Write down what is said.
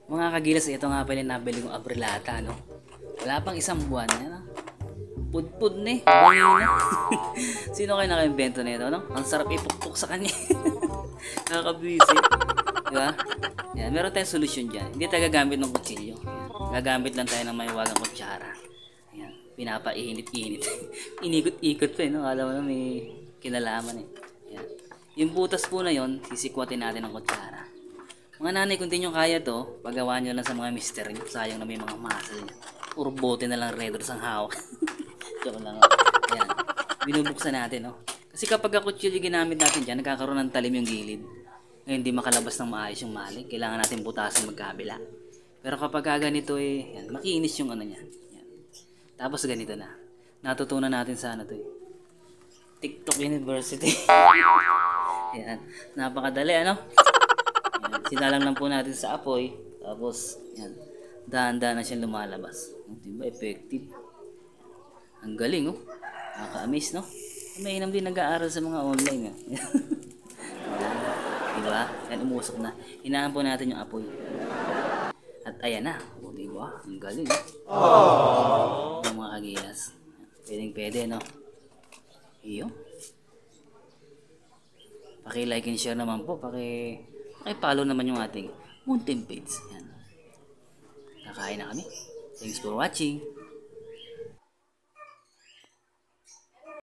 Mga kagilas, ito nga pala nabili kong abrelata, no? Wala pang isang buwan, ano? Pudpud na eh, bango na. Sino kayo naka-invento na ito, no? Ang sarap ipukpok sa kanya. Nakakabisi. Diba? Yan, meron tayong solusyon dyan. Hindi tayo gagamit ng kutsilyo. Yan. Gagamit lang tayo ng mahiwagang kutsara. Ayan, pinapaiinit-init. Inikot-ikot pa eh, no? Alam mo na may kinalaman eh. Ayan. Yung butas po na yon, sisikwatin natin ng kutsara. Mga nanay, kung di nyo kaya to, paggawa nyo lang sa mga mister nyo. Sayang na may mga muscle nyo. Puro bote na lang red ang hawak. Joke lang. Ayan. Binubuksan natin, no? Kasi kapag kutsilyo ginamit natin dyan, nagkakaroon ng talim yung gilid. Ngayon, hindi makalabas ng maayos yung malik. Kailangan natin butasan magkabila. Pero kapag ganito eh, yan, makinis yung ano niya. Yan. Tapos ganito na. Natutunan natin sa ano to eh. TikTok University. Yan. Napakadali, ano? Yan. Sinalang lang po natin sa apoy. Tapos, yan. Dahan-dahan na siya lumalabas. Diba? Effective. Ang galing, oh. Nakaka-amaze, no? Mainam din nag-aaral sa mga online, eh. Diba? Yan, umusok na. Hinaan po natin yung apoy. At ayan na. O, diba? Ang galing, oh. Yung mga kagilas. Pwedeng-pwede, no? Iyo. Paki-like and share naman po. Paki-follow naman yung ating Mountain page. Yan. Kakain na kami. Thanks for watching.